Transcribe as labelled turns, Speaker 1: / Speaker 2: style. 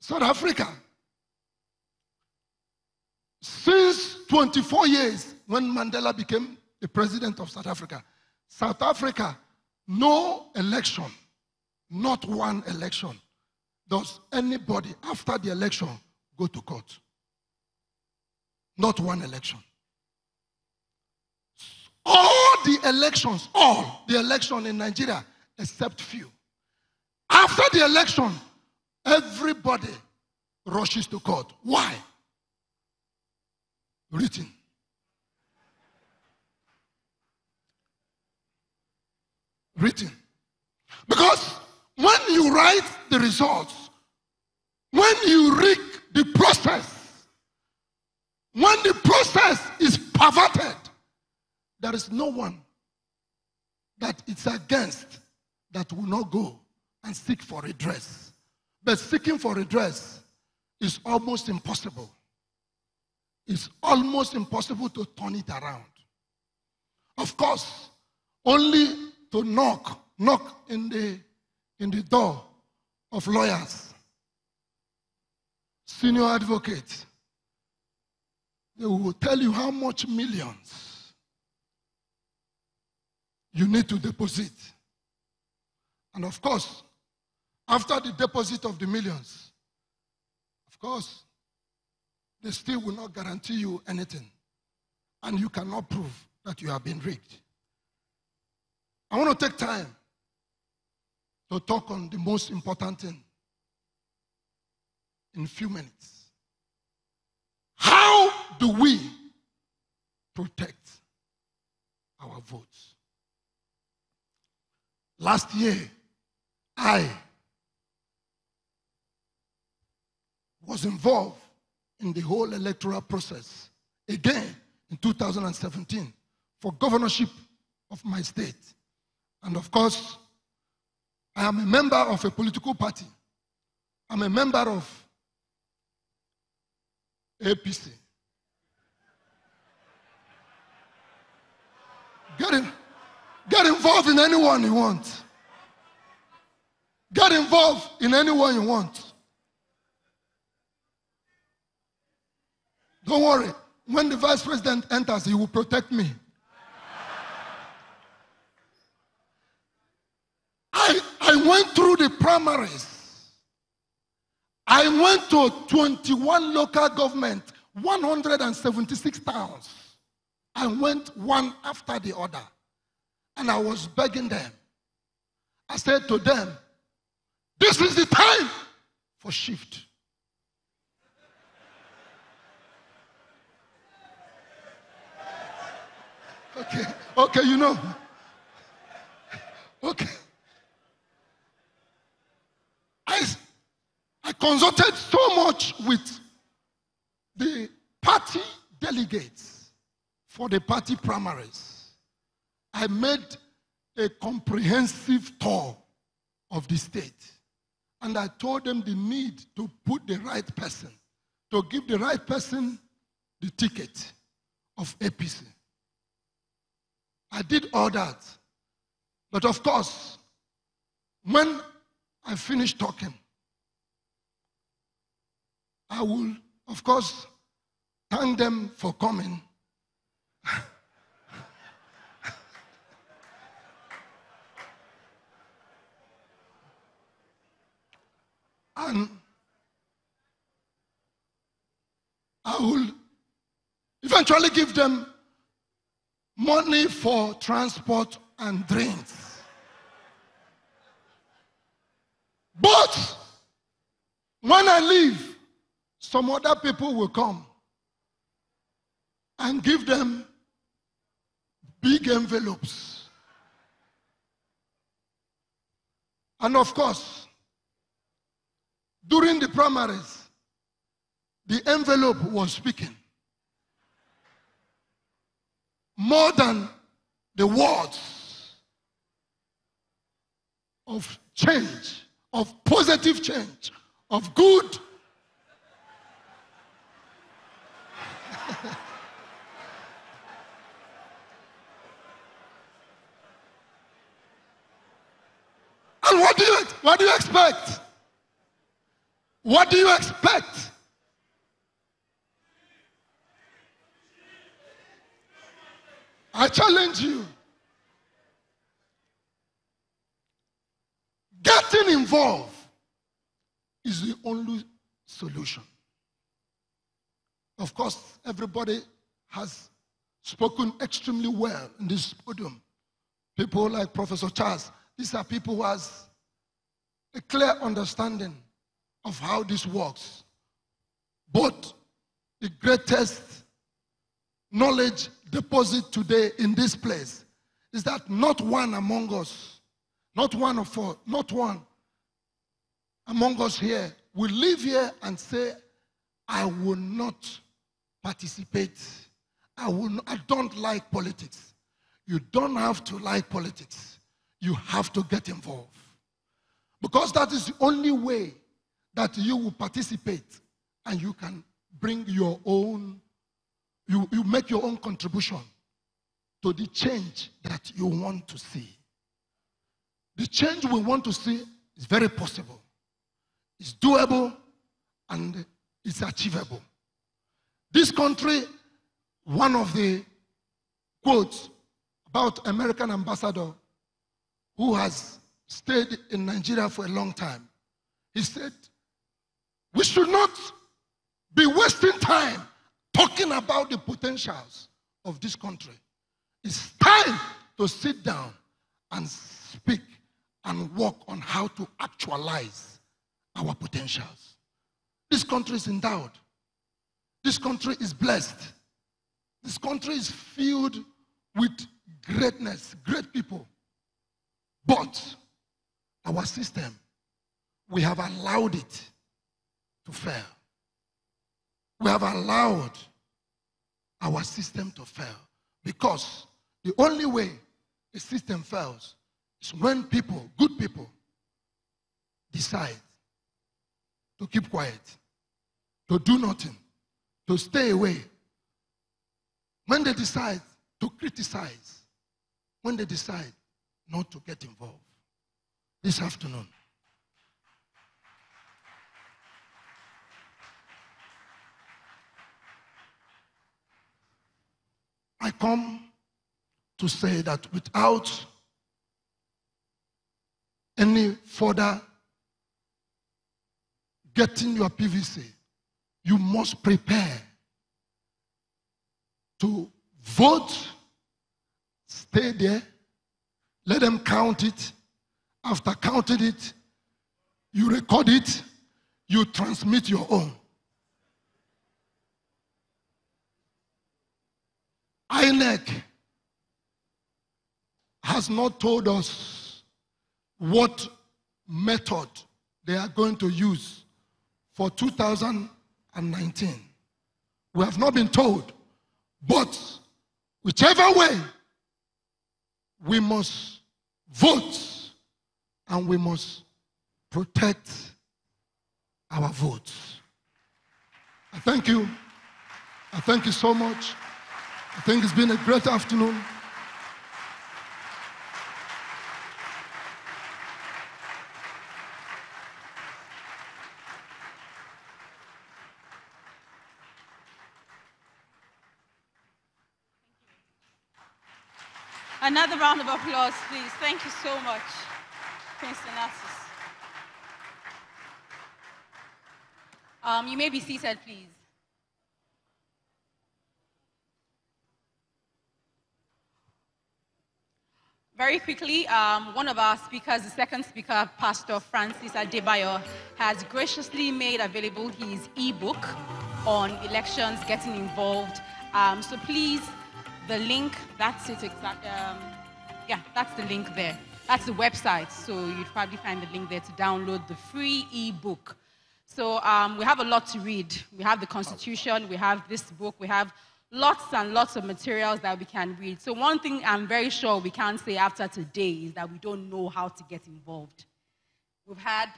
Speaker 1: South Africa, since 24 years, when Mandela became the president of South Africa, South Africa, no election, not one election, does anybody after the election go to court. Not one election. All the election in Nigeria, except few. After the election, everybody rushes to court. Why? Written. Written. Because when you write the results, when you read the process, when the process is perverted, there is no one that it's against that will not go and seek for redress. But seeking for redress is almost impossible. It's almost impossible to turn it around. Of course, only to knock in the door of lawyers, senior advocates. They will tell you how much millions you need to deposit. And of course, after the deposit of the millions, of course, they still will not guarantee you anything. And you cannot prove that you have been rigged. I want to take time to talk on the most important thing in a few minutes. How do we protect our votes? Last year, I was involved in the whole electoral process again in 2017 for governorship of my state. And of course, I am a member of a political party. I'm a member of APC. Get involved in anyone you want. Get involved in anyone you want. Don't worry. When the vice president enters, he will protect me. I went through the primaries. I went to 21 local government, 176 towns. I went one after the other. And I was begging them. I said to them, this is the time for shift. Okay, you know. Okay. I consulted so much with the party delegates for the party primaries. I made a comprehensive tour of the state. And I told them the need to put the right person, to give the right person the ticket of APC. I did all that. But of course, when I finished talking, I will, of course, thank them for coming. And I will eventually give them money for transport and drinks. But when I leave, some other people will come and give them big envelopes. And of course, during the primaries, the envelope was speaking more than the words of change, of positive change, of good. And what do you expect? What do you expect? I challenge you. Getting involved is the only solution. Of course, everybody has spoken extremely well in this podium. People like Professor Charles, these are people who has a clear understanding of how this works. But the greatest knowledge deposit today in this place is that not one among us, not one among us here will live here and say, I will not participate. I don't like politics. You don't have to like politics. You have to get involved. Because that is the only way that you will participate and you can bring your own, you make your own contribution to the change that you want to see. The change we want to see is very possible. It's doable and it's achievable. This country, one of the quotes about American ambassador who has stayed in Nigeria for a long time, he said, we should not be wasting time talking about the potentials of this country. It's time to sit down and speak and work on how to actualize our potentials. This country is endowed. This country is blessed. This country is filled with greatness, great people. But our system, we have allowed it to fail. We have allowed our system to fail because the only way a system fails is when people, good people, decide to keep quiet, to do nothing, to stay away. When they decide to criticize, when they decide not to get involved. This afternoon, I come to say that without any further getting your PVC, you must prepare to vote, stay there, let them count it. After counting it, you record it, you transmit your own. INEC has not told us what method they are going to use for 2019. We have not been told, but whichever way, we must vote and we must protect our votes. I thank you. I thank you so much. I think it's been a great afternoon.
Speaker 2: Another round of applause, please. Thank you so much, Prince Narcissus. You may be seated, please. Very quickly, one of our speakers, the second speaker, Pastor Francis Adebayo, has graciously made available his e-book on elections, getting involved. So please, the link, that's it exactly. Yeah, that's the link there. That's the website. So you'd probably find the link there to download the free e-book. So we have a lot to read. We have the Constitution, we have this book, we have lots and lots of materials that we can read. So one thing I'm very sure we can't say after today is that we don't know how to get involved. We've had